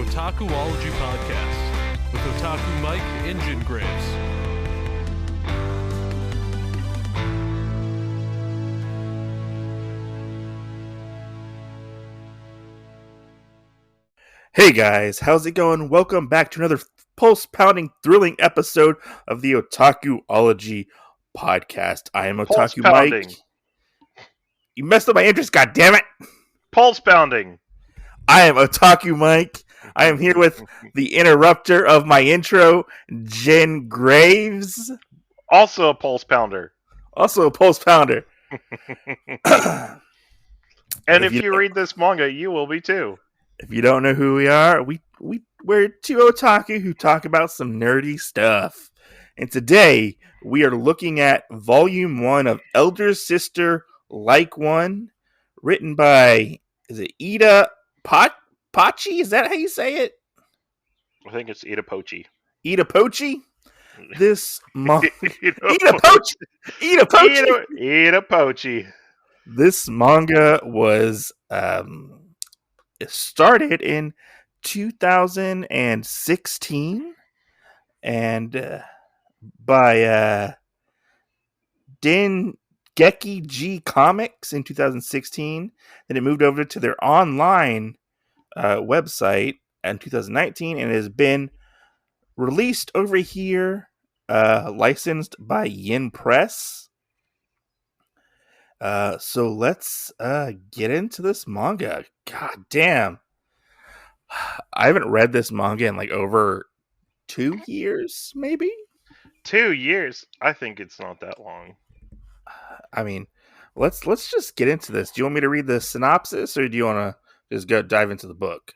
Otakuology Podcast with Otaku Mike Engine Graves. Hey guys, how's it going? Welcome back to another pulse-pounding, thrilling episode of the Otakuology Podcast. I am Pulse Otaku pounding. Mike. You messed up my interest, goddammit! Pulse pounding. I am Otaku Mike. I am here with the interrupter of my intro, Jen Graves. Also a pulse pounder. Also a pulse pounder. And if you read this manga, you will be too. If you don't know who we are, we're two otaku who talk about some nerdy stuff. And today, we are looking at Vol.1 of Elder Sister Like One, written by, is it Ida Pachi? Is that how you say it? I think it's Ida Pochi. Ida Pochi? This manga... Ida Pochi. This manga was... It started in 2016 and by Dengeki G Comics in 2016. Then it moved over to their online website in 2019 and has been released over here, licensed by Yin Press. So let's get into this manga. God damn. I haven't read this manga in like over 2 years, maybe? 2 years? I think it's not that long. I mean, let's just get into this. Do you want me to read the synopsis or do you want to just go dive into the book?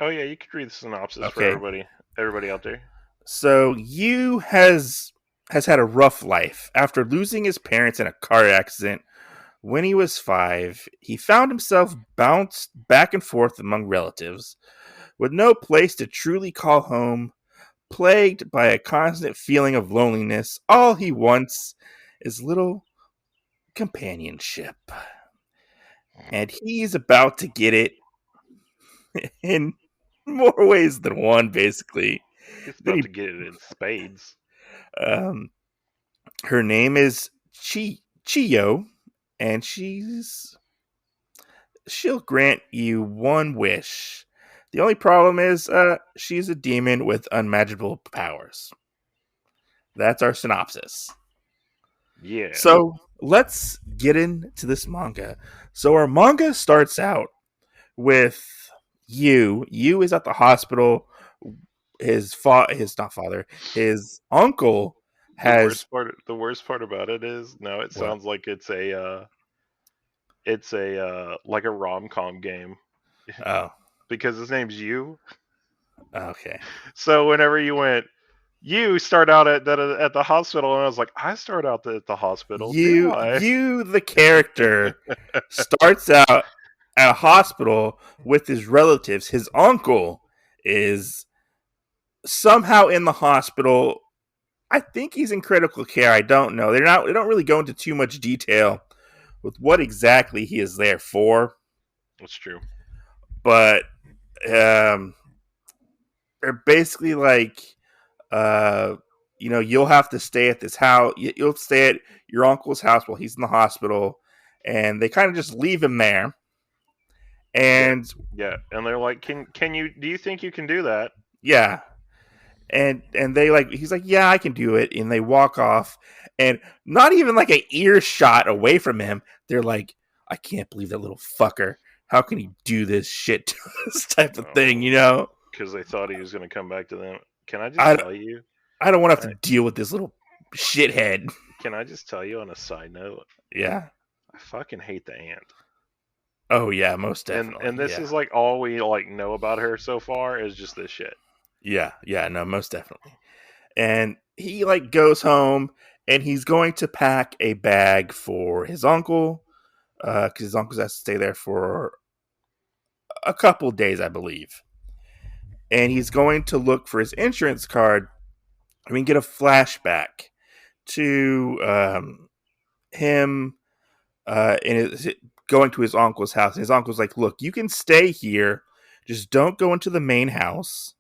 Oh yeah, you could read the synopsis for everybody out there. So, Yu has had a rough life. After losing his parents in a car accident when he was 5, he found himself bounced back and forth among relatives, with no place to truly call home, plagued by a constant feeling of loneliness. All he wants is little companionship. And he's about to get it in more ways than one, basically. He's about to get it in spades. Her name is Chiyo, and she'll grant you one wish. The only problem is she's a demon with unmanageable powers. That's our synopsis. Yeah. So let's get into this manga. So our manga starts out with Yu. Yu is at the hospital. His uncle has... The worst part about it is now it sounds like it's a like a rom-com game. Oh. Because his name's Yu. Okay. So whenever you start out at the hospital, and I was like, I start out at the hospital. You, the character, starts out at a hospital with his relatives. His uncle is somehow in the hospital. I think he's in critical care. I don't know. They don't really go into too much detail with what exactly he is there for. That's true. But they're basically like, you'll have to stay at this house. You'll stay at your uncle's house while he's in the hospital, and they kind of just leave him there. And yeah, and they're like, "Can you? Do you think you can do that?" Yeah, and he's like, "Yeah, I can do it." And they walk off, and not even like an earshot away from him, they're like, "I can't believe that little fucker. How can he do this shit to us?" type of thing, Because they thought he was going to come back to them. Can I just tell you? I don't want to have to deal with this little shithead. Can I just tell you on a side note? Yeah. I fucking hate the aunt. Oh, yeah, most definitely. And this is like all we know about her so far is just this shit. Yeah, no, most definitely. And he goes home and he's going to pack a bag for his uncle. Because his uncle has to stay there for a couple days, I believe. And he's going to look for his insurance card. I mean, get a flashback to him going to his uncle's house. And his uncle's like, "Look, you can stay here Just don't go into the main house.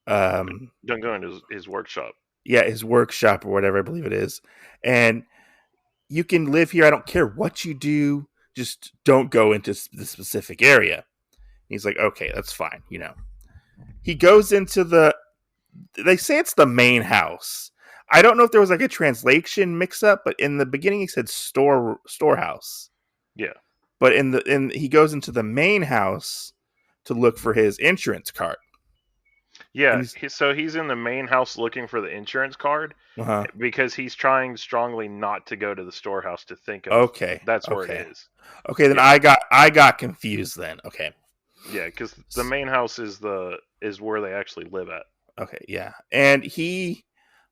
Don't go into his workshop. Yeah, his workshop or whatever I believe it is, and you can live here. I don't care what you do. Just don't go into the specific area. He's like, okay, that's fine. He goes into they say it's the main house. I don't know if there was like a translation mix up, but in the beginning he said storehouse. Yeah. But he goes into the main house to look for his insurance card. Yeah, And so he's in the main house looking for the insurance card uh-huh. because he's trying strongly not to go to the storehouse to think of Okay. that's where it Okay. is. Okay, then Yeah. I got confused then. Okay. Yeah, because the main house is where they actually live at. Okay, yeah. And he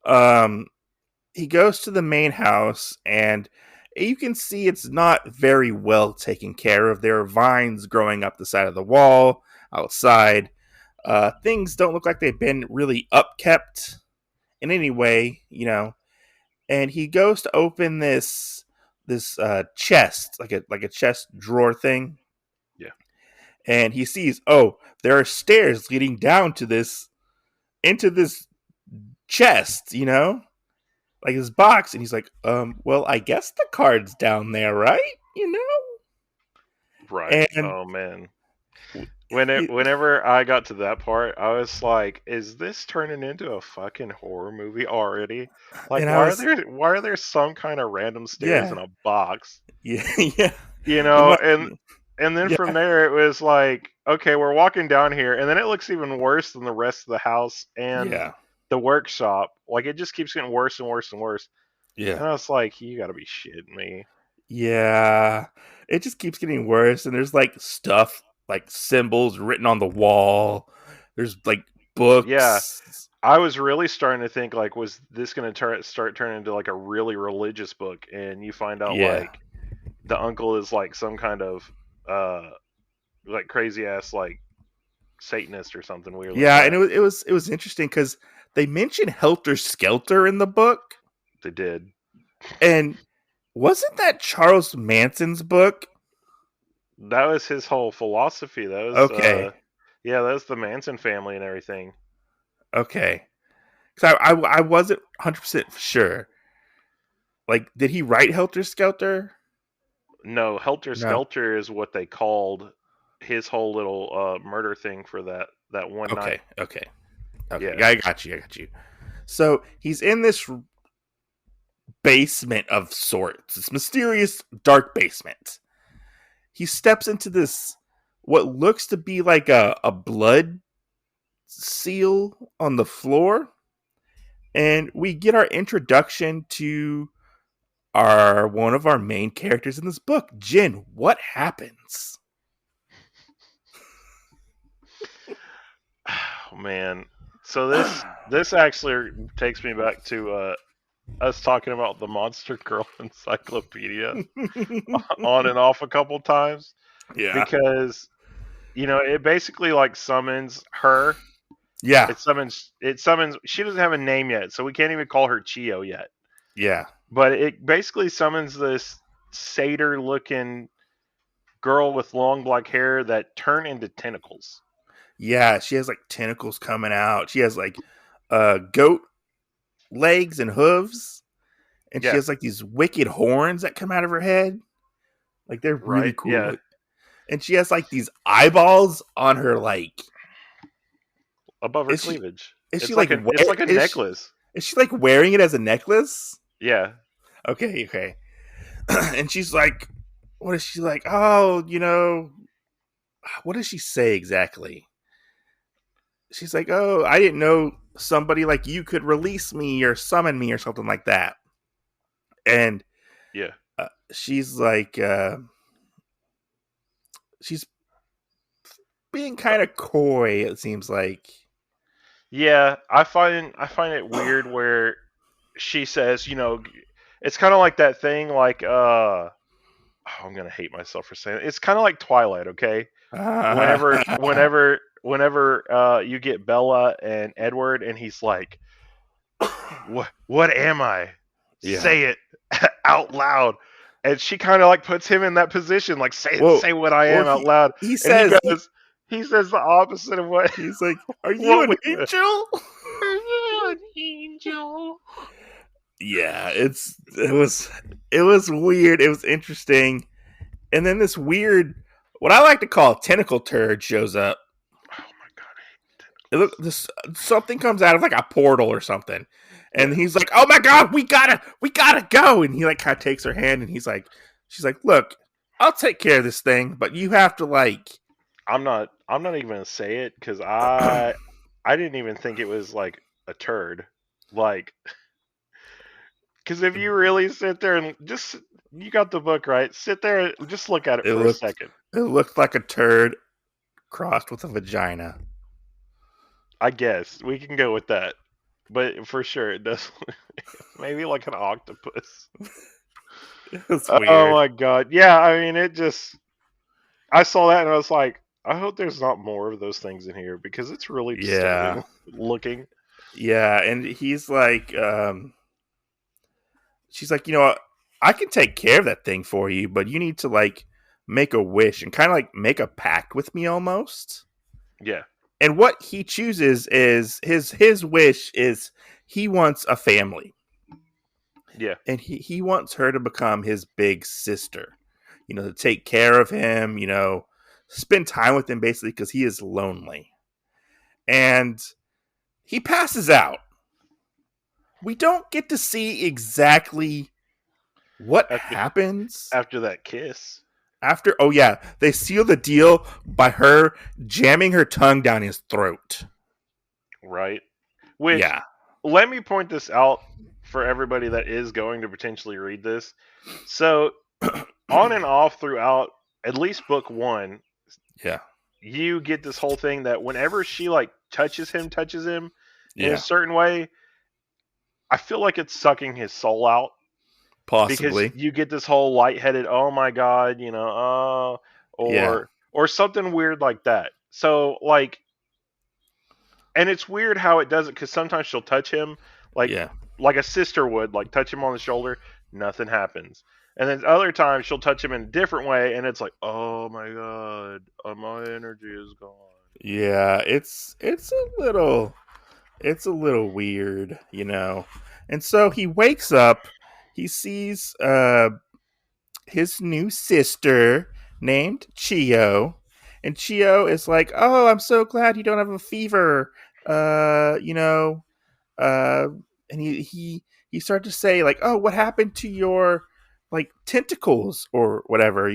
goes to the main house, and you can see it's not very well taken care of. There are vines growing up the side of the wall outside. Things don't look like they've been really upkept in any way, And he goes to open this chest, like a chest drawer thing. Yeah. And he sees, oh, there are stairs leading down to this into this chest, like his box. And he's like, well, I guess the card's down there, right? Right. And Oh man. he, Whenever I got to that part, I was like, "Is this turning into a fucking horror movie already? Like, and I was, why are there some kind of random stairs yeah, in a box? yeah, yeah. You And know?" And then from yeah, there, it was like, "Okay, we're walking down here," and then it looks even worse than the rest of the house and yeah, the workshop. Like, it just keeps getting worse and worse and worse. yeah. And I was like, "You got to be shitting me." Yeah, it just keeps getting worse, and there's like stuff, like symbols written on the wall. There's like Yeah, books. I was really starting to think like, was this going to start turning into like a really religious book? And you find out Yeah, like the uncle is like some kind of uh like crazy ass like Satanist or something weird like yeah, and that. it was interesting because they mention Helter Skelter in the book, They did. and wasn't that Charles Manson's book? That was his whole philosophy. That was Okay, yeah, that was the Manson family and everything. okay, because I wasn't 100% sure. Like, did he write Helter Skelter? No, Helter No. Skelter is what they called his whole little murder thing for that one Okay, night. okay, okay. Yeah. Yeah, I got you. I got you. So he's in this basement of sorts. This mysterious dark basement. He steps into this what looks to be like a blood seal on the floor. And we get our introduction to our one of our main characters in this book. Jin, what happens? Oh man. So this actually takes me back to us talking about the Monster Girl Encyclopedia on and off a couple times Yeah. because it basically like summons her. Yeah. It summons she doesn't have a name yet, so we can't even call her Chio yet. Yeah. But it basically summons this satyr looking girl with long black hair that turn into tentacles. Yeah. She has like tentacles coming out. She has like goat legs and hooves. And she Yeah, has like these wicked horns that come out of her head. Like they're really right? cool. Yeah. And she has like these eyeballs on her like Above her is she cleavage. is she It's like like it's like a is necklace. is she like wearing it as a necklace? Yeah. Okay, okay. And she's like, what is she like? Oh, what does she say exactly? She's like, oh, I didn't know somebody like you could release me or summon me or something like that. And Yeah. she's like, she's being kind of coy. It seems like, Yeah, I find it weird where she says, it's kind of like that thing like I'm going to hate myself for saying it. It's kind of like Twilight, okay? Whenever you get Bella and Edward and he's like, what am I? yeah. Say it out loud. And she kind of like puts him in that position like say Well, say what I well, am out loud. he And he says goes He says the opposite of what He's like, "Are you what an we meant. angel?" Are you an angel? Yeah, it was weird. It was interesting, and then this weird, what I like to call a tentacle turd, shows up. Oh my god, I hate Look, tentacles. this something comes out of like a portal or something, and Yeah, he's like, "Oh my god, we gotta go!" And he like kind of takes her hand, and she's like, "Look, I'll take care of this thing, but you have to like." I'm not even gonna say it because I didn't even think it was like a turd, like because if you really sit there and just you got the book right, sit there and just look at it It for a looked second. it looked like a turd crossed with a vagina. I guess we can go with that, but for sure it does. Maybe like an octopus. It was Oh weird. my god, yeah. I mean, it just I saw that and I was like, I hope there's not more of those things in here because it's really Yeah, disturbing looking. yeah, and he's like, she's like, I can take care of that thing for you, but you need to like make a wish and kind of like make a pact with me almost. Yeah, And what he chooses is his wish is he wants a family, yeah, and he wants her to become his big sister, to take care of him, spend time with him basically because he is lonely. And he passes out. We don't get to see exactly what after happens after that kiss. after. Oh yeah, they seal the deal by her jamming her tongue down his throat. Right? Which, Yeah. let me point this out for everybody that is going to potentially read this. So, on and off throughout at least book one, Yeah. you get this whole thing that whenever she like touches him in a Yeah. certain way, I feel like it's sucking his soul out because Possibly. you get this whole lightheaded, oh my god, Yeah. or something weird like that. So like, and it's weird how it does it because sometimes she'll touch him like Yeah. like a sister would, like touch him on the shoulder, nothing happens. And then other times she'll touch him in a different way, and it's like, oh my god, my energy is gone. Yeah. It's a little weird. And so he wakes up, he sees his new sister named Chio. And Chio is like, "Oh, I'm so glad you don't have a fever." Uh, you know, uh, and he started to say like, "Oh, what happened to your like tentacles or whatever?"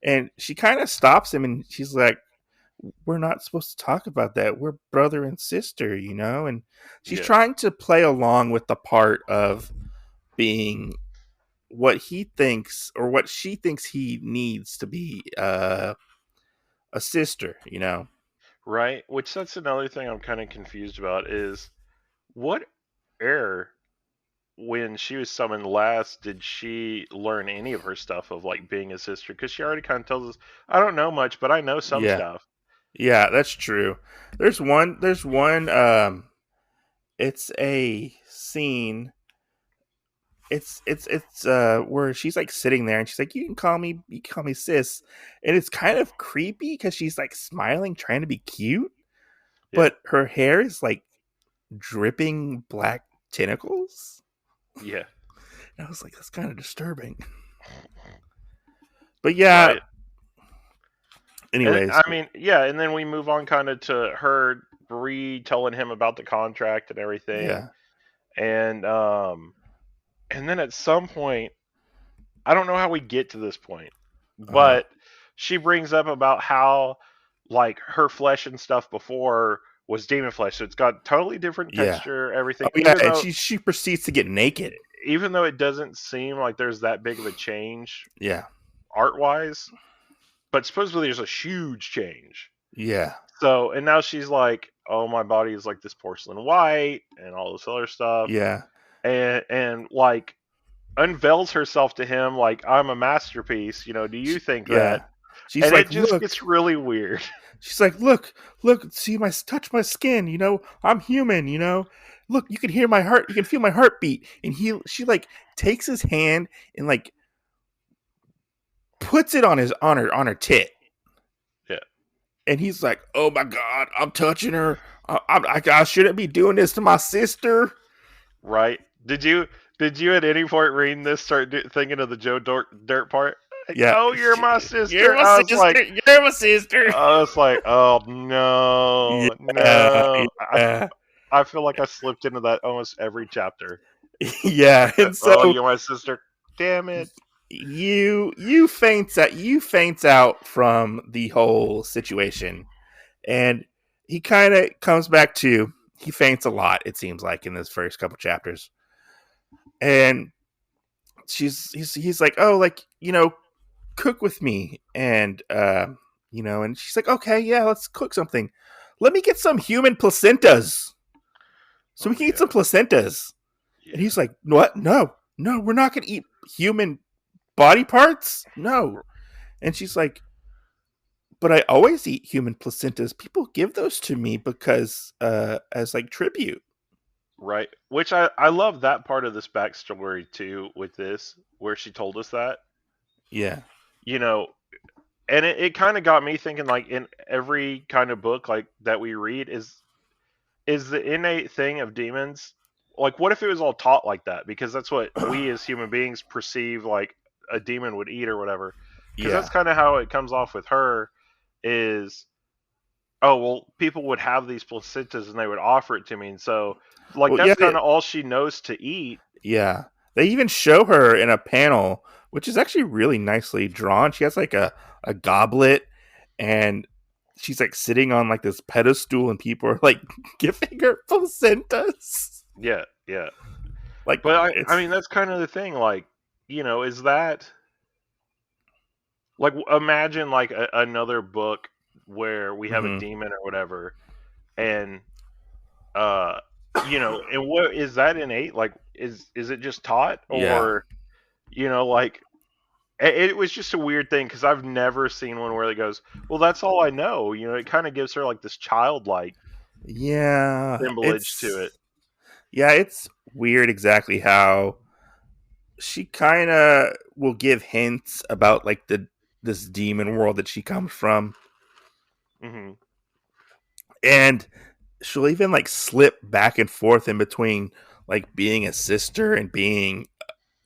And she kind of stops him, and she's like, "We're not supposed to talk about that. We're brother and sister." And she's Yeah, trying to play along with the part of being what he thinks or what she thinks he needs to be a sister. right. Which that's another thing I'm kind of confused about is what error when she was summoned last did she learn any of her stuff of like being a sister? Because she already kind of tells us, I don't know much, but I know some Yeah. stuff. Yeah, that's true. There's one it's a scene. It's where she's like sitting there and she's like, you can call me sis. And it's kind of creepy because she's like smiling, trying to be cute, Yeah, but her hair is like dripping black tentacles. yeah, And I was like, that's kind of disturbing. But yeah, right. And anyways, I mean, yeah, and then we move on kind of to her telling him about the contract and everything, yeah. and then at some point, I don't know how we get to this point, Uh-huh. but she brings up about how like her flesh and stuff before was demon flesh, so it's got totally different Yeah. texture, Oh everything. yeah, and she proceeds to get naked. Even though it doesn't seem like there's that big of a change Yeah. art wise, but supposedly there's a huge change. Yeah. So, and now she's like, "Oh, my body is like this porcelain white and all this other stuff," Yeah. and like unveils herself to him like, "I'm a masterpiece." Do you think Yeah. that? She's And it like, just "Look." gets really weird. She's like, "Look, look, touch my skin, I'm human. Look, you can hear my heart, you can feel my heartbeat." And she like takes his hand and like puts it on her tit. Yeah, and he's like, "Oh my god, I'm touching her. I shouldn't be doing this to my sister." Right? Did you at any point reading this start thinking of the Dirt part? Like, Yeah, oh, you're my you're sister. my sister. You're my sister. I was like, oh no, Yeah, no. yeah, I feel like I slipped into that almost every chapter. yeah. And Oh, so you're my sister. Damn it. you faints out from the whole situation, and he kind of comes back to. He faints a lot. It seems like in this first couple chapters, and he's like, oh, like, cook with me, and and she's like, okay, yeah, let's cook something. Let me get some human placentas so we Oh can eat some yeah, placentas. And yeah. he's like, what? No, no, we're not gonna eat human body parts, no. And she's like, but I always eat human placentas. People give those to me because as like tribute. Right. Which I love that part of this backstory too with this, where she told us that. Yeah. You know, and it kind of got me thinking like in every kind of book like that we read is the innate thing of demons like what if it was all taught like that because that's what we as human beings perceive like a demon would eat or whatever because that's Yeah. kind of how it comes off with her is oh well people would have these placentas and they would offer it to me and so like Well, yeah, that's kind of all she knows to eat. yeah. They even show her in a panel, which is actually really nicely drawn. She has like a goblet, and she's like sitting on like this pedestal, and people are like giving her placentas. Yeah, yeah. Like But I it's mean that's kind of the thing like is that like imagine like another book where we have a mhm. demon or whatever and uh and what is that innate like is it just taught Yeah. or like it was just a weird thing because I've never seen one where it goes well that's all I know it kind of gives her like this childlike Yeah. symbolage to it. It's weird exactly how she kind of will give hints about like this demon world that she comes from, Hmm. and she'll even like slip back and forth in between like being a sister and being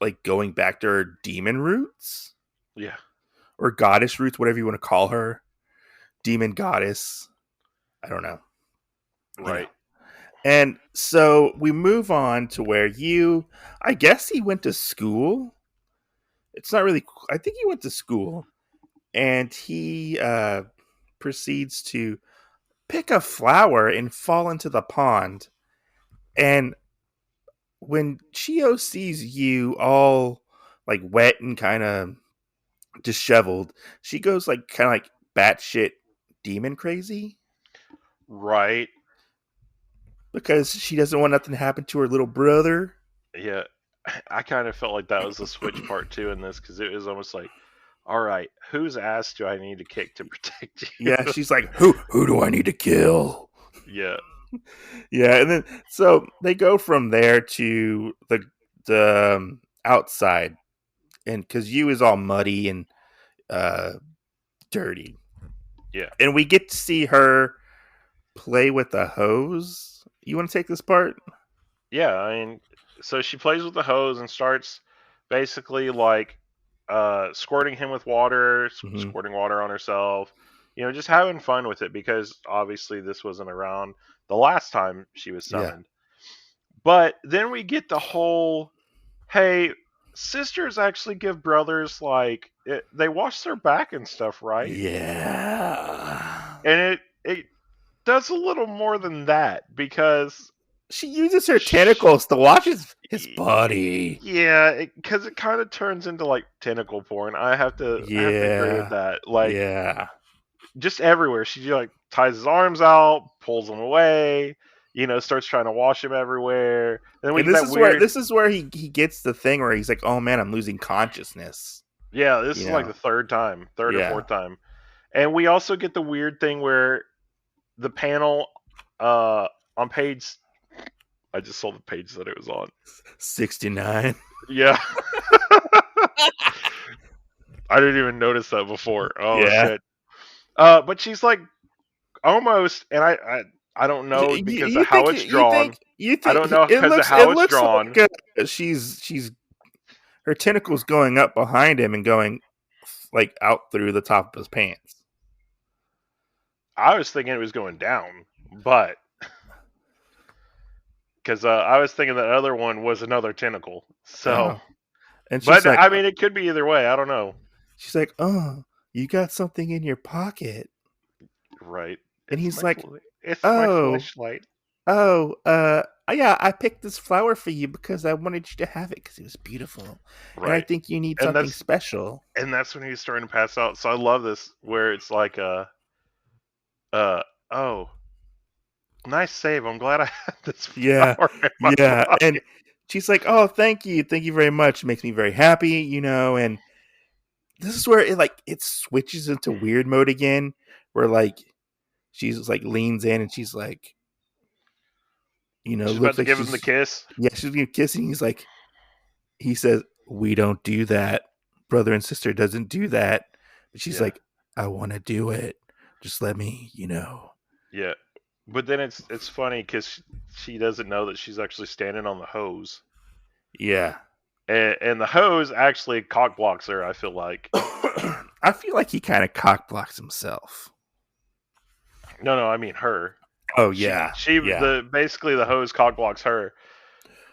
like going back to her demon roots Yeah. or goddess roots, whatever you want to call her. Demon goddess. I don't know. You know. Right. And so we move on to where I guess he went to school. It's not really, I think he went to school, and he proceeds to pick a flower and fall into the pond. And when Chio sees you all like wet and kind of disheveled, she goes like kind of like batshit demon crazy Right. because she doesn't want nothing to happen to her little brother. Yeah. I kind of felt like that was the switch part too in this because it was almost like all right whose ass do I need to kick to protect you. Yeah, she's like, who do I need to kill? Yeah. Yeah, and then so they go from there to the outside, and because you is all muddy and uh dirty, Yeah. and we get to see her play with the hose. You want to take this part? Yeah, I mean, so she plays with the hose and starts basically like squirting him with water, Mm-hmm. squirting water on herself, just having fun with it because obviously this wasn't around the last time she was Yeah. summoned. But then we get the whole hey, sisters actually give brothers they wash their back and stuff, right? Yeah. And it does a little more than that because She uses her sh- tentacles to wash his body. Yeah, because it kind of turns into like tentacle porn. I have to agree with Yeah. that. Like Yeah. just everywhere. She like ties his arms out, pulls them away. Starts trying to wash him everywhere. And then we And get that weird. this is where he gets the thing where he's like, "Oh man, I'm losing consciousness." Yeah, this You is like know. the third or Yeah. fourth time. And we also get the weird thing where the panel on page. I just saw the page that it was on. 69. Yeah, I didn't even notice that before. Oh Yeah. shit. But she's like almost, and I don't know because of You how think it's drawn. you I think don't know because of it how it's looks drawn. like she's her tentacles going up behind him and going like out through the top of his pants. I was thinking it was going down, but because I was thinking the other one was another tentacle. So, Oh, and but I mean, it could be either way. I don't know. she's like, oh, you got something in your pocket, Right? and It's he's my like, it's my oh, flashlight. oh, yeah, I picked this flower for you because I wanted you to have it because it was beautiful, and I Right, think you need and something special. that's when he's starting to pass out. So I love this where it's like uh oh, nice save. I'm glad I had this Yeah, flower in my yeah, and pocket. she's like, oh, thank you very much. It makes me very happy, and this is where it switches into weird mode again, where like she's like leans in and she's like, She's about looks to like give him the she's kiss. yeah, she's gonna kiss, and he says, we don't do that. Brother and sister doesn't do that. But she's Yeah, like, I want to do it. Just let me. yeah. But then it's funny because she doesn't know that she's actually standing on the hose, Yeah. and the hose actually cock blocks her. I feel like. I feel like he kind of cock blocks himself. No, I mean her. Oh She yeah. she Yeah. the basically the hose cock blocks her.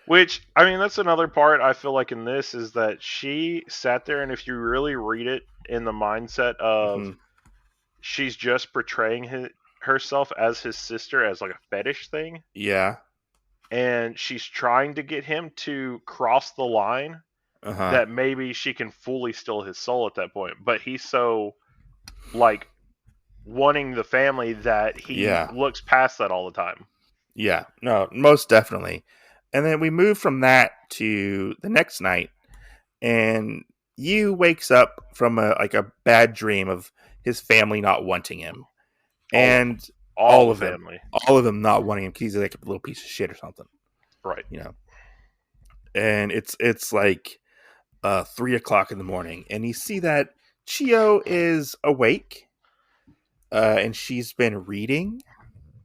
Which I mean that's another part I feel like in this is that she sat there and if you really read it in the mindset of Hmm. she's just portraying herself as his sister as like a fetish thing Yeah. and she's trying to get him to cross the line Uh-huh. that maybe she can fully steal his soul at that point. But he's so like wanting the family that he Yeah. looks past that all the time. Yeah. No, most definitely. And then we move from that to the next night, and Yu wakes up from a bad dream of his family not wanting him. All of them. And All all the of them, family. all of them not wanting him because he's like a little piece of shit or something, Right. you know. And it's like 3 o'clock in the morning, and you see that Chio is awake, and she's been reading,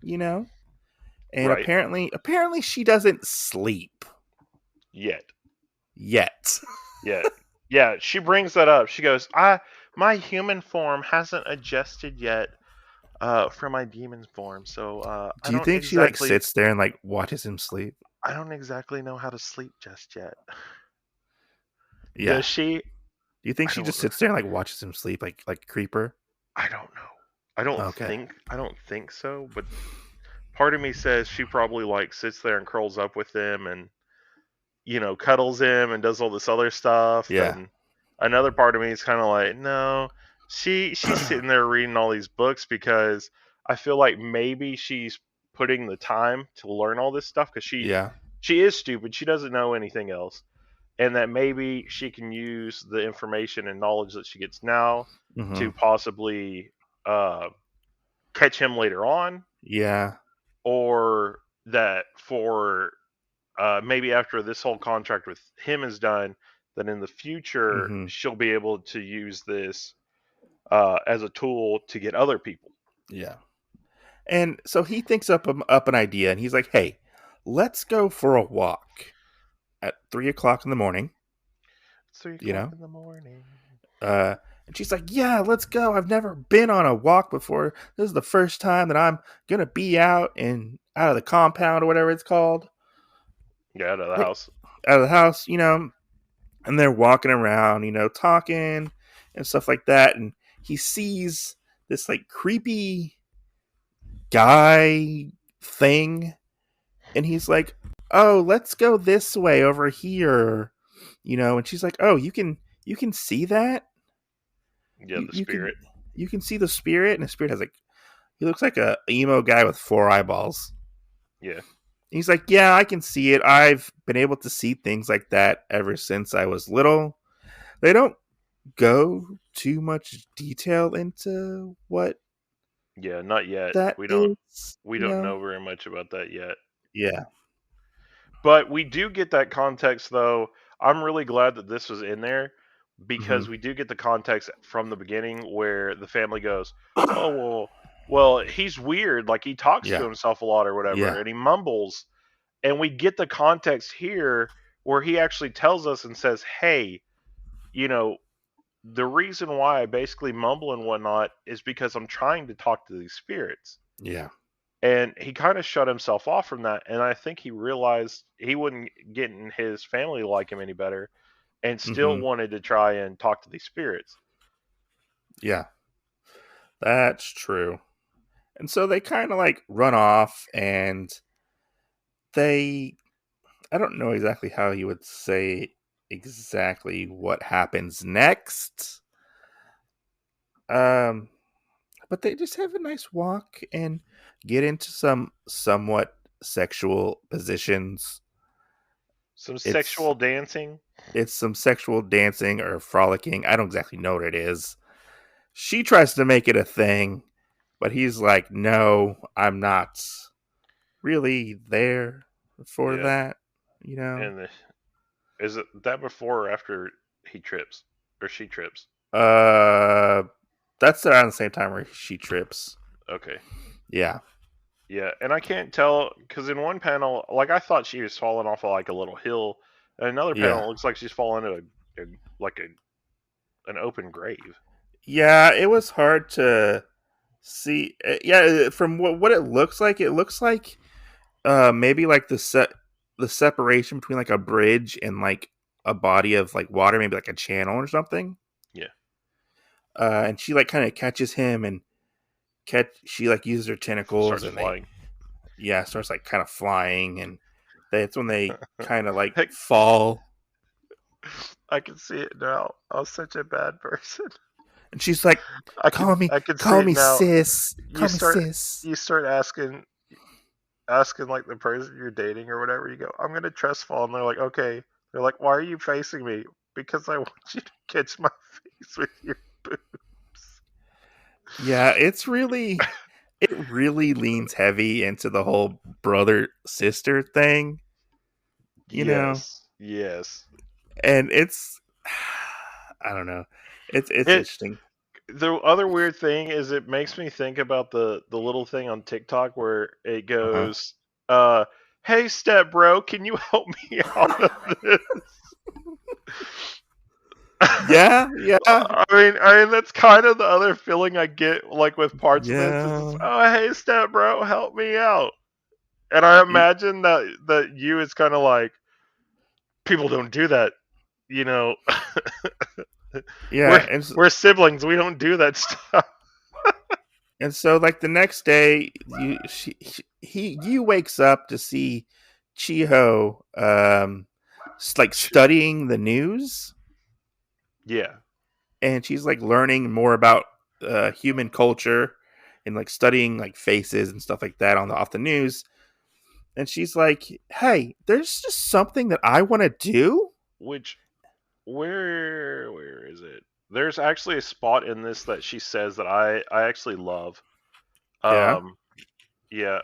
you know, and Right. apparently she doesn't sleep Yet. yet. Yeah. Yeah, she brings that up. She goes, my human form hasn't adjusted yet for my demon form, so Do you think she like sits there and like watches him sleep? I don't exactly know how to sleep just yet. Yeah. Does she? Do you think I she don't just sits there and like watches him sleep like Creeper? I don't know. Okay. I don't think so, but part of me says she probably like sits there and curls up with him and cuddles him and does all this other stuff Yeah. and another part of me is kind of like no she's sitting there reading all these books because I feel like maybe she's putting the time to learn all this stuff because Yeah. she is stupid, she doesn't know anything else, and that maybe she can use the information and knowledge that she gets now Hmm. to possibly uh, catch him later on, Yeah. or that for maybe after this whole contract with him is done, then in the future Hmm. she'll be able to use this as a tool to get other people. Yeah. And so he thinks up an idea, and he's like, "Hey, let's go for a walk at 3 o'clock in the morning." It's three You o'clock know, in the morning. and she's like, "Yeah, let's go. I've never been on a walk before. This is the first time that I'm gonna be out of the compound or whatever it's called, Yeah, out of the like house. out of the house." And they're walking around, talking and stuff like that. And he sees this like creepy guy thing, and he's like, "Oh, let's go this way over here." And she's like, "Oh, you can see that? Yeah, You the you can spirit. you can see the spirit?" And the spirit has like he looks like a emo guy with four eyeballs. Yeah, He's like, "Yeah, I can see it. I've been able to see things like that ever since I was little." They don't go too much detail into what yeah, not yet. that is, We don't know very much about that yet. Yeah. But we do get that context though. I'm really glad that this was in there Hmm. because we do get the context from the beginning where the family goes, "Oh well." Well, he's weird. Like he talks to Yeah, himself a lot or whatever, yeah, and he mumbles. And we get the context here where he actually tells us and says, "Hey, you know, the reason why I basically mumble and whatnot is because I'm trying to talk to these spirits." yeah. And he kind of shut himself off from that. And I think he realized he wouldn't get in his family to like him any better, and still Mm-hmm. wanted to try and talk to these spirits. Yeah, that's true. And so they kind of like run off, and they, I don't know exactly how you would say exactly what happens next. Um, but they just have a nice walk and get into some somewhat sexual positions. Some It's sexual dancing, it's some sexual dancing or frolicking. I don't exactly know what it is. She tries to make it a thing, but he's like, "No, I'm not really there for yeah. that." You know. And is it that before or after he trips or she trips? Uh, that's around the same time where she trips. Okay. Yeah, Yeah, and I can't tell because in one panel, like I thought she was falling off of like a little hill, and another panel yeah, it looks like she's falling into like an open grave. yeah. It was hard to see. Yeah, from what it looks like maybe like the separation between like a bridge and like a body of like water, maybe like a channel or something. Yeah, And she like kind of catches him and catch. She like uses her tentacles starts and they flying. starts like kind of flying, and that's when they kind of like Heck, fall. I can see it now. I was such a bad person. And she's like, I can see call it me now. sis, You call me start sis." you start asking like the person you're dating or whatever. You go, I'm gonna trust fall, and they're like, okay. They're like, why are you facing me? Because I want you to catch my face with your boobs. Yeah, it really leans heavy into the whole brother sister thing, you know, Yes, yes. and it's I don't know, it's It interesting. The other weird thing is it makes me think about the little thing on TikTok where it Uh huh. goes, uh, "Hey, step bro, can you help me out of this?" Yeah, yeah, I mean, that's kind of the other feeling I get, like with parts of this. Is yeah. oh, hey, step bro, help me out. And I Y- imagine that you is kind of like people don't do that, you know. we're Yeah, and we're siblings. We don't do that stuff. so like the next day, you wakes up to see Chiho like studying the news, Yeah, and she's like learning more about human culture and like studying like faces and stuff like that on the off the news. And she's like, "Hey, there's just something that I want to do." which where is it? There's actually a spot in this that she says that I actually love. Yeah. Um, yeah.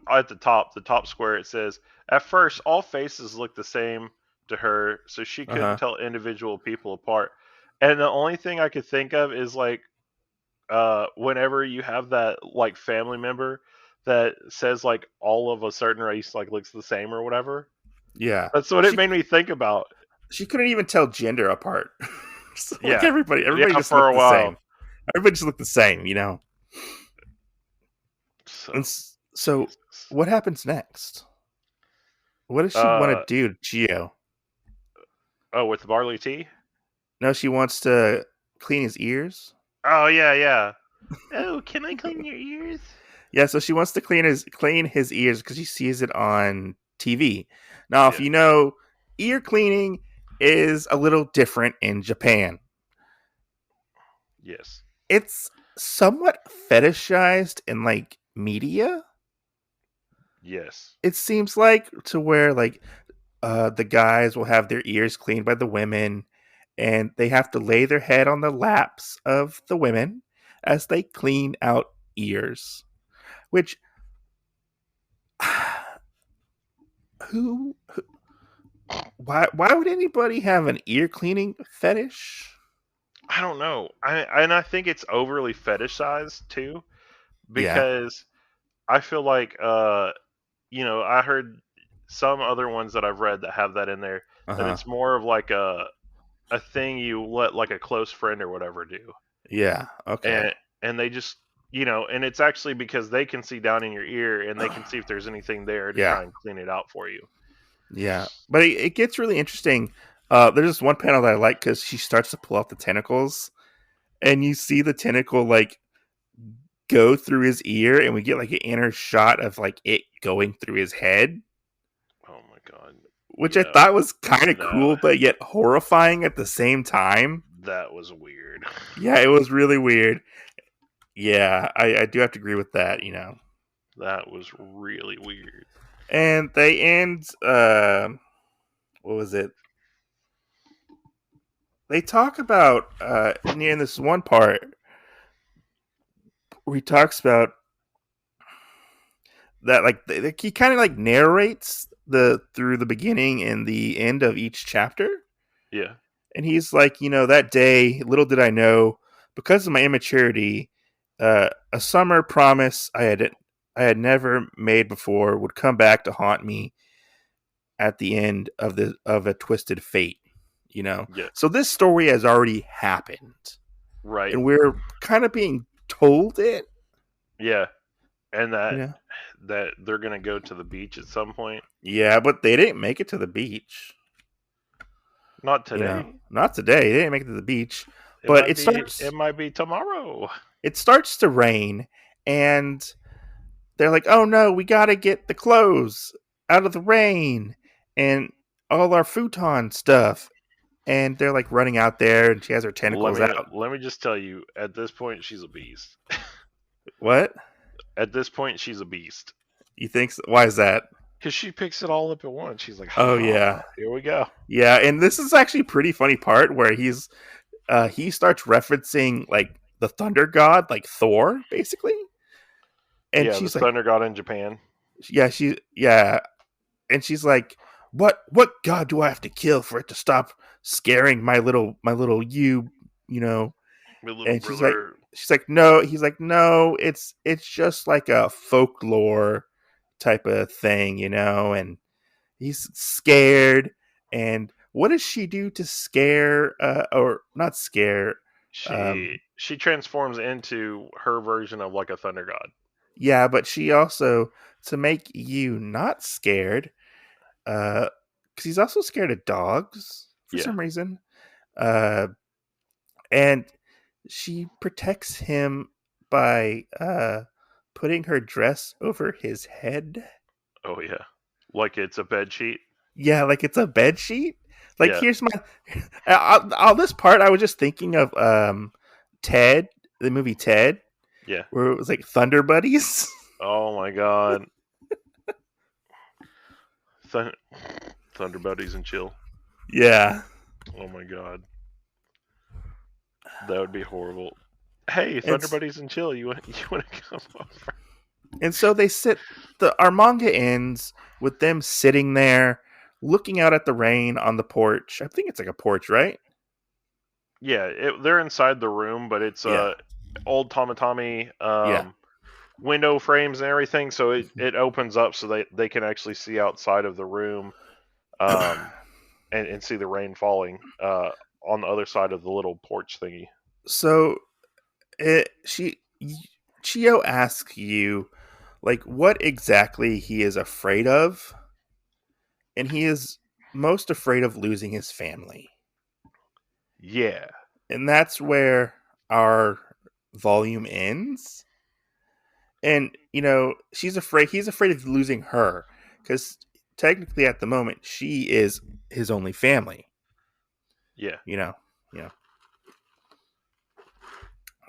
At the top square, it says, "At first, all faces looked the same to her, so she Uh couldn't huh. tell individual people apart." And the only thing I could think of is like, whenever you have that like family member that says like all of a certain race like looks the same or whatever. Yeah. That's what it She made me think about. she couldn't even tell gender apart. So, like Yeah, everybody yeah, just for looked a the while. same. Everybody just looked the same, you know. And So so, Jesus. what happens next? What does she want to Uh do to Gio? oh, with the barley tea. No, she wants to clean his ears. Oh yeah, yeah. Oh, can I clean your ears? Yeah, so she wants to clean his ears because she sees it on TV. Now, if Yeah. you know, ear cleaning is a little different in Japan. Yes. It's somewhat fetishized in like media. Yes. It seems like to where like the guys will have their ears cleaned by the women, and they have to lay their head on the laps of the women as they clean out ears. Which who why would anybody have an ear cleaning fetish? I don't know. I think it's overly fetishized too, Yeah. because I feel like I heard some other ones that I've read that have that in there, that Uh-huh. it's more of like a thing you let like a close friend or whatever do, Yeah. Okay. and they just and it's actually because they can see down in your ear and they can see if there's anything there to Yeah. try and clean it out for you. Yeah. But it gets really interesting. There's this one panel that I like because she starts to pull out the tentacles, and you see the tentacle like go through his ear, and we get like an inner shot of like it going through his head, Oh my god. which I Yeah. thought was kind of That cool, but yet horrifying at the same time. that was weird. Yeah, it was really weird. Yeah, I do have to agree with that. That was really weird. And they end. What was it? They talk about in this one part where he talks about that, like he kind of like narrates the through the beginning and the end of each chapter, Yeah. and he's like, that day, little did I know, because of my immaturity, a summer promise I had never made before would come back to haunt me at the end of a twisted fate. Yeah. So this story has already happened, Right. and we're kind of being told it. Yeah. And You that know, that they're gonna go to the beach at some point. yeah, but they didn't make it to the beach. Not today. Not today. They didn't make it to the beach, It but might it be. starts. It might be tomorrow. It starts to rain, and they're like, "Oh no, we got to get the clothes out of the rain and all our futon stuff." And they're like running out there, and she has her Let tentacles me out. let me just tell you. At this point, she's a beast. What? At this point, she's a beast. You think? So? Why is that? Because she picks it all up at once. She's like, Oh "Oh, yeah, here we go." yeah. And this is actually a pretty funny part where he starts referencing like the thunder god, like Thor, basically. And Yeah, the she's like, thunder god in Japan. yeah, and she's like, what god do I have to kill for it to stop scaring my little you know? My little And brother. she's like, no. He's like, no. It's just like a folklore type of thing. And he's scared. And what does she do to scare, or not scare? She transforms into her version of like a thunder god. Yeah, but she also, to make you not scared, because he's also scared of dogs for Yeah. some reason. Uh, and she protects him by putting her dress over his head. Oh yeah. Like it's a bed sheet. Yeah, like it's a bed sheet. Like Yeah. here's my on this part. I was just thinking of Ted, the movie Ted, Yeah. where it was like Thunder Buddies. Oh my god. Thun- Thunder buddies and chill. Yeah, Oh my god. That would be horrible. Hey, and Thunder buddies and chill. You want to come over? and so they sit. Our manga ends with them sitting there, looking out at the rain on the porch. I think it's like a porch, right? Yeah, they're inside the room, but it's Yeah, old Tomatami yeah. window frames and everything, so it opens up so they can actually see outside of the room, um, and see the rain falling on the other side of the little porch thingy. So she Chio asks you like what exactly he is afraid of, and he is most afraid of losing his family. Yeah, And that's where our volume ends. And he's afraid of losing her, cuz technically at the moment she is his only family, yeah. you know. You know.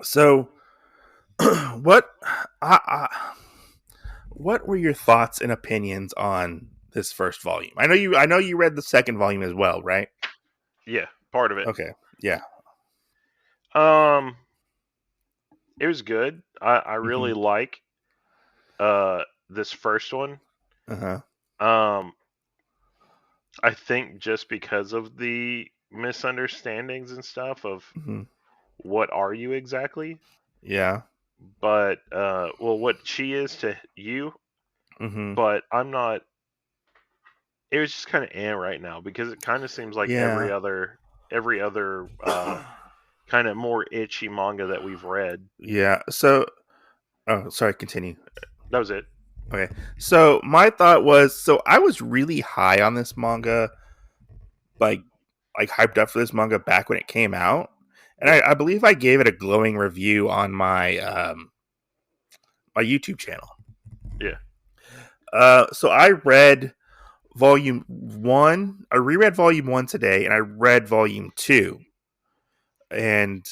So what I what were your thoughts and opinions on this first volume? I know you read the second volume as well, right? Yeah, part of it. Okay. Yeah. Um, it was good. I Hmm. really like this first one. Uh-huh. Um, I think just because of the misunderstandings and stuff of Hmm. what are you exactly? Yeah. But well, what she is to you, Mm-hmm. but I'm not. It was just kind of right now because it kind of seems like Yeah. every other kind of more itchy manga that we've read. Yeah. So, oh, sorry. Continue. That was it. Okay. So my thought was, so I was really high on this manga, like, like hyped up for this manga back when it came out, and Yeah, I believe I gave it a glowing review on my my YouTube channel. yeah, So I read Volume 1. I reread Volume 1 today, and I read Volume 2, and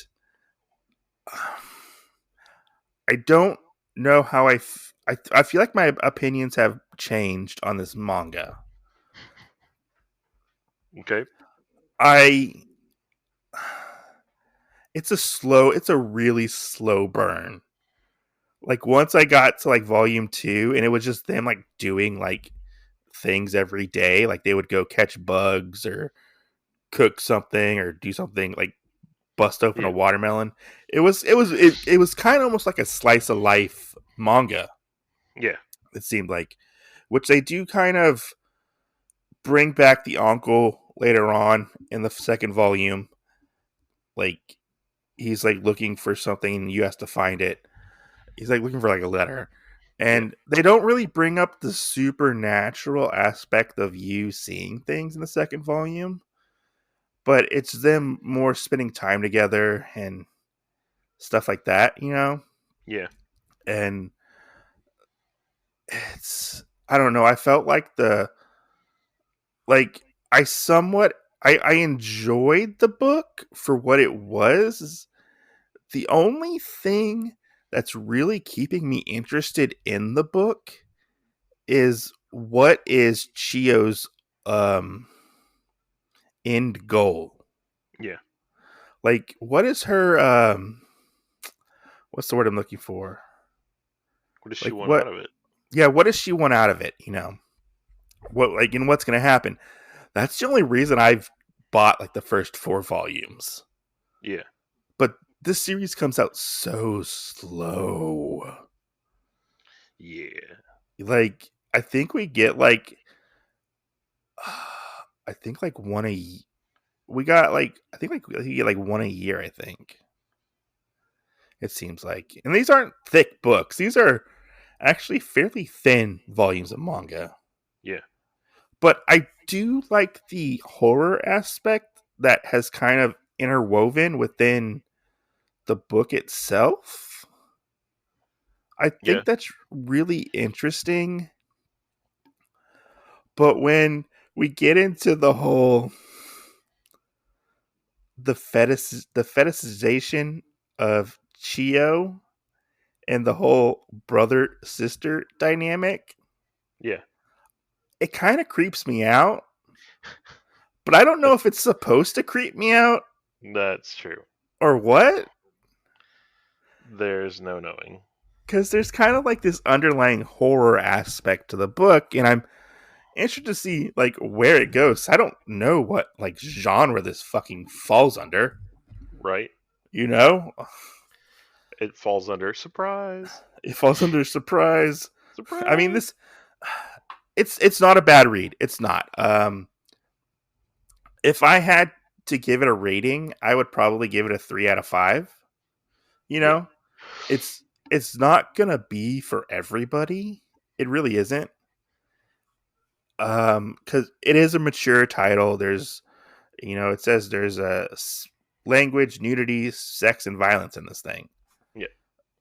I don't know how I feel like my opinions have changed on this manga. okay, I it's a really slow burn. Like once I got to like Volume 2, and it was just them like doing like things every day, like they would go catch bugs or cook something or do something like bust open a yeah, watermelon. It was kind of almost like a slice of life manga. yeah, It seemed like, which they do kind of bring back the uncle later on in the second volume. Like he's like looking for something, and you have to find it. He's like looking for like a letter, yeah, and they don't really bring up the supernatural aspect of you seeing things in the second volume, but it's them more spending time together and stuff like that, you know. yeah, And it's, I don't know, I felt like the like I somewhat I enjoyed the book for what it was. The only thing that's really keeping me interested in the book is what is Chio's um end goal? yeah. Like what is her what's the word I'm looking for? What does she Like want what out of it? yeah, what does she want out of it, you know? What like and what's going to happen? That's the only reason I've bought like the first 4 volumes. Yeah, But this series comes out so slow. yeah, Like I think we get like I think like one a we got like I think you get like one a year, I think. It seems like. And these aren't thick books. These are actually fairly thin volumes of manga. yeah, But I do like the horror aspect that has kind of interwoven within the book itself. I yeah, think that's really interesting. But when we get into the fetishization of Chio and the whole brother sister dynamic, yeah. it kind of creeps me out. But I don't know if it's supposed to creep me out That's true. or what. There's no knowing. Because there's kind of like this underlying horror aspect to the book, and I'm interested to see like where it goes. I don't know what like genre this fucking falls under. Right? You know, It falls under surprise. it falls under surprise. I mean, Surprise. this it's not a bad read. It's not. If I had to give it a rating, I would probably give it a 3 out of 5. You Yeah, know, it's not gonna be for everybody. It really isn't. Because it is a mature title. There's, you know, it says there's language, nudity, sex, and violence in this thing. yeah.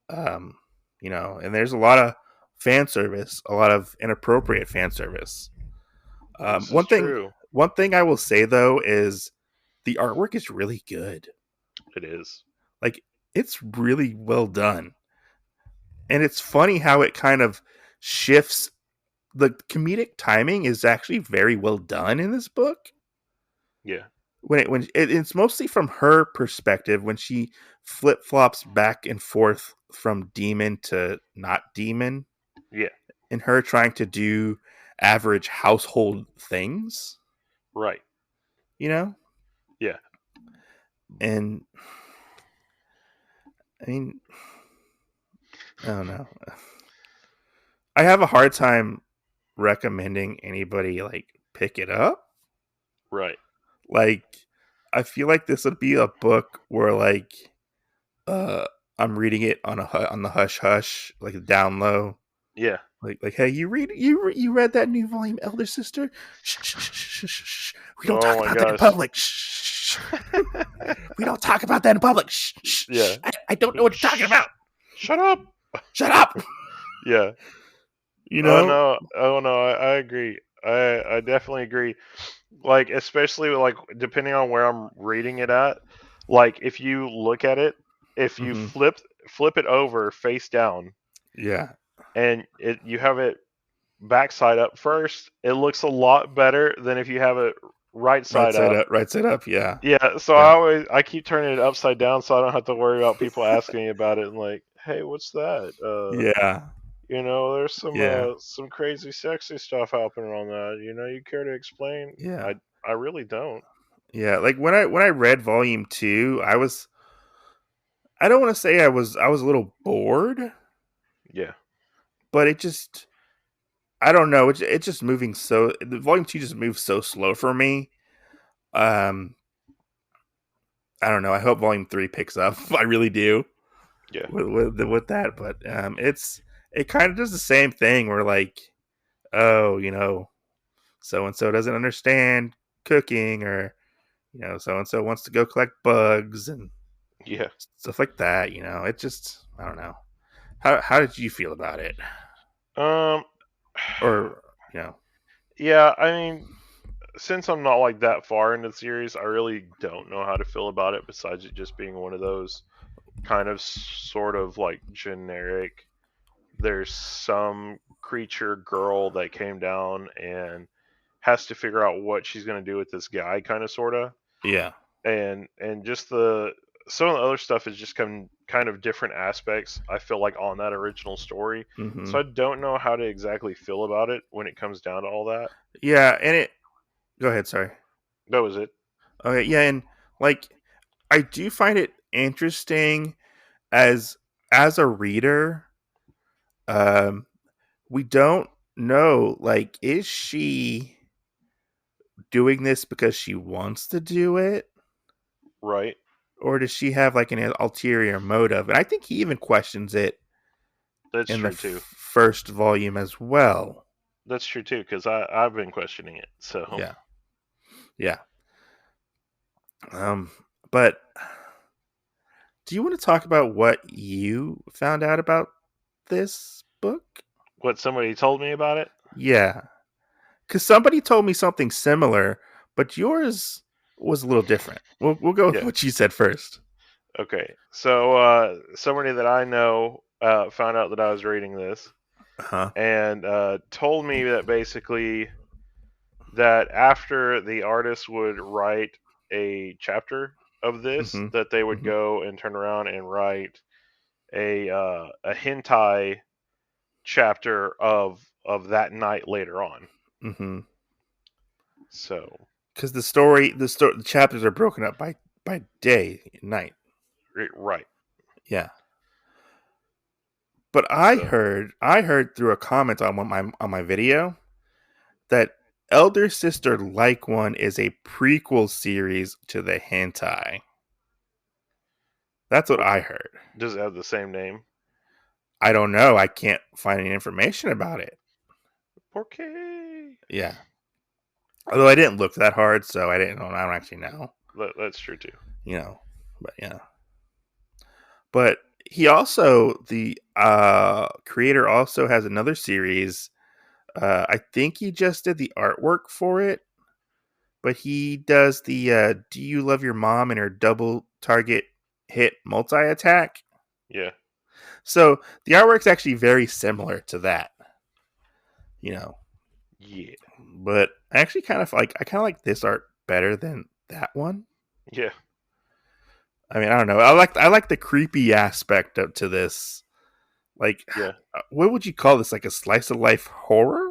Um, you know, and there's a lot of fan service, a lot of inappropriate fan service. This is One thing, true. one thing I will say though is the artwork is really good. It is. Like it's really well done, and it's funny how it kind of shifts. The comedic timing is actually very well done in this book. Yeah, It's mostly from her perspective when she flip flops back and forth from demon to not demon, yeah. and her trying to do average household things, Right. you know, Yeah. and I mean, I don't know. I have a hard time recommending anybody like pick it up. Right. Like, I feel like this would be a book where like uh I'm reading it on on the hush hush, like down low. Yeah. Like, hey, you read that new volume, Elder Sister? Shh, shh, shh, shh, shh, shh. We don't Oh talk my about that in gosh. public. Shh. We don't talk about that in public. Shh, shh, Yeah. shh. I don't know what you're talking Shh. about. Shut up. Shut up. Yeah. You Oh know? no. Oh no. I agree. I definitely agree. Like especially like depending on where I'm reading it at. Like if you look at it, if you Hmm. flip it over face down, Yeah. and you have it backside up first, it looks a lot better than if you have it right Right side side up. up. Right side up. Yeah. Yeah, so Yeah. I keep turning it upside down so I don't have to worry about people asking me about it and like, hey, what's that? Yeah. There's Yeah. some crazy sexy stuff happening on that. You care to explain? Yeah. I really don't. Yeah. Like when I read volume 2, I don't want to say I was a little bored, Yeah, but it just I don't know. It's just moving so the volume 2 just moves so slow for me. Um I don't know. I hope volume 3 picks up. I really do yeah, with that, but it kind of does the same thing where like, oh, so and so doesn't understand cooking, or so and so wants to go collect bugs and yeah. stuff like that. It just I don't know. How did you feel about it? Um, Or you know, yeah. I mean, since I'm not like that far into the series, I really don't know how to feel about it. Besides it just being one of those kind of sort of like generic. There's some creature girl that came down and has to figure out what she's going to do with this guy, kind of sorta, yeah, and just the some of the other stuff is just kind of different aspects. I feel like on that original story, hmm, so I don't know how to exactly feel about it when it comes down to all that. yeah, and it. Go ahead. Sorry. That was it. Okay, yeah, and like I do find it interesting as a reader. Um, we don't know, like, is she doing this because she wants to do it, Right. or does she have like an ulterior motive? And I think he even questions it That's in the true too. first volume as well. That's true too, because I've been questioning it. So Yeah, yeah. Um, but do you want to talk about what you found out about this book? what somebody told me about it. Yeah, because somebody told me something similar, but yours was a little different. We'll go with Yeah. what you said first. Okay. So somebody that I know found out that I was reading this Uh-huh. and told me that basically that after the artist would write a chapter of this, Mm-hmm. that they would Mm-hmm. go and turn around and write a hentai chapter of that night later on. Mm-hmm. So Because the chapters are broken up by day and night. right. Yeah. But So I heard through a comment on my video that Elder Sister Like One is a prequel series to the hentai. That's what I heard. does it have the same name? I don't know. I can't find any information about it. Okay. Yeah. Although I didn't look that hard, so I didn't know. I don't actually know. That's true too. You know. But yeah. But he also the creator also has another series. I think he just did the artwork for it, but he does the "Do You Love Your Mom" and her double target hit multi attack. Yeah. So the artwork's actually very similar to that, you know. Yeah. But I kind of like this art better than that one. Yeah. I mean, I don't know. I like the creepy aspect to this. Like, Yeah. what would you call this? Like a slice of life horror?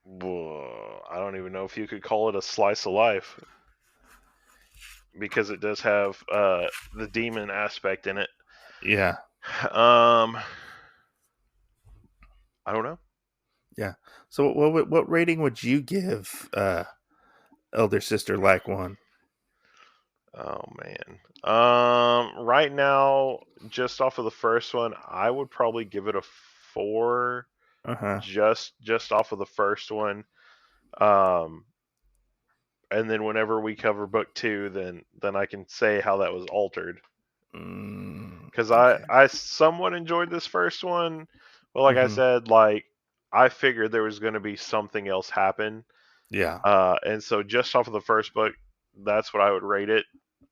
Well, I don't even know if you could call it a slice of life because it does have the demon aspect in it. Yeah. Um, I don't know. Yeah. So what rating would you give Elder Sister Like One? Oh man. Right now, just off of the first one, I would probably give it a 4. Uh-huh. Just off of the first one. Um, and then whenever we cover book 2, then I can say how that was altered. Because Okay. I somewhat enjoyed this first one, but like I Mm-hmm. said, like I figured there was going to be something else happen. Yeah. And so just off of the first book, that's what I would rate it.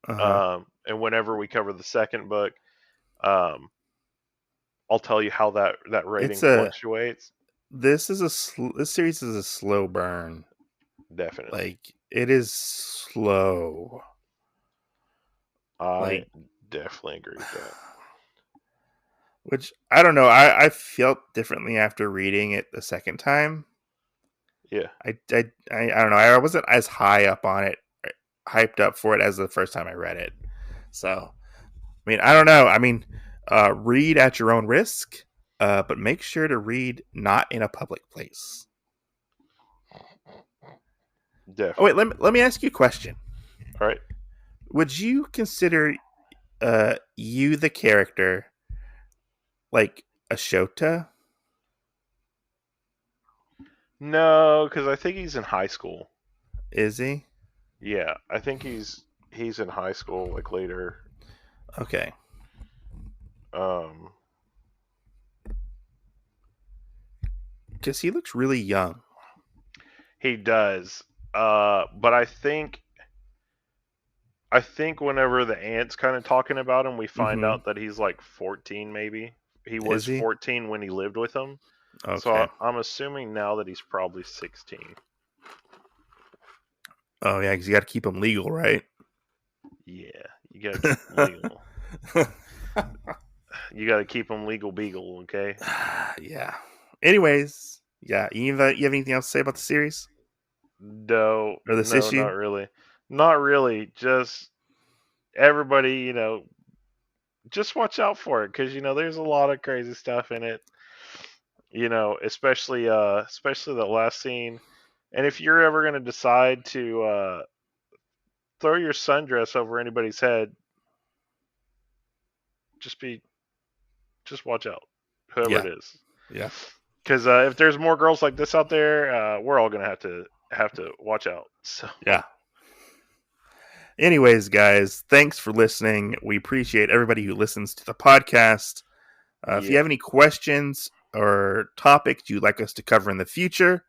Uh-huh. And whenever we cover the second book, um, I'll tell you how that It's rating a fluctuates. this series is a slow burn. Definitely, Like it is slow. I Like definitely agree with that. which I don't know. I felt differently after reading it the second time. Yeah, I don't know. I wasn't as high up on it, hyped up for it as the first time I read it. So I mean, I don't know. I mean, read at your own risk, but make sure to read not in a public place. Oh wait, definitely. let me ask you a question. All right. Would you consider you the character like a Shota? No, because I think he's in high school. Is he? Yeah, I think he's in high school like later. Okay. Um, Because he looks really young. he does. But I think whenever the aunt's kind of talking about him, we find Mm-hmm. out that he's like 14 maybe. He was Is he? 14 when he lived with him. So Okay. I'm assuming now that he's probably 16. Oh yeah, because you got to keep him legal, right? Yeah, you gotta keep him legal. You gotta keep him legal beagle, okay? Yeah. Anyways, yeah. You have anything else to say about the series No, or this no, issue? not really. Not really. Just everybody, just watch out for it because there's a lot of crazy stuff in it. Especially the last scene. And if you're ever gonna decide to throw your sundress over anybody's head, just be just watch out, whoever Yeah. it is. Yeah. Because if there's more girls like this out there, we're all gonna have to watch out. So Yeah. Anyways, guys, thanks for listening. We appreciate everybody who listens to the podcast. If you yeah, have any questions or topics you'd like us to cover in the future,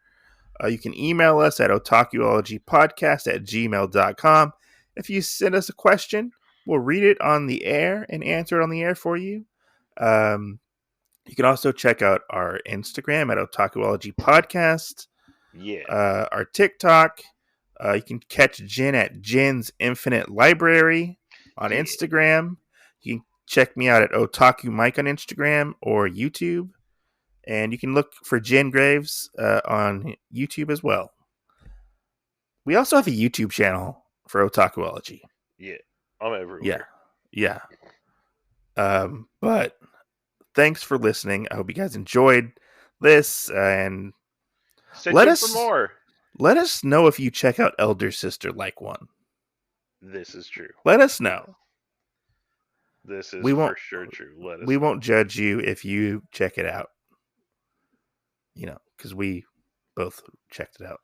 you can email us at otakuologypodcast@gmail.com. If you send us a question, we'll read it on the air and answer it on the air for you. Um, you can also check out our Instagram at Otakuology Podcast, yeah, our TikTok. You can catch Jen at Jen's Infinite Library on yeah, Instagram. You can check me out at Otaku Mike on Instagram or YouTube. And you can look for Jen Graves on YouTube as well. We also have a YouTube channel for Otakuology. yeah. I'm Yeah. everywhere. Yeah. But thanks for listening. I hope you guys enjoyed this and Stay let tuned for us more. let us know if you check out Elder Sister Like One. This is true. Let us know. This is We won't for sure true. Let us we know. won't judge you if you check it out. Because we both checked it out.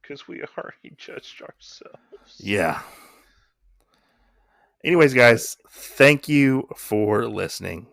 Because we already judged ourselves. Yeah. Anyways, All right. guys, thank you for listening.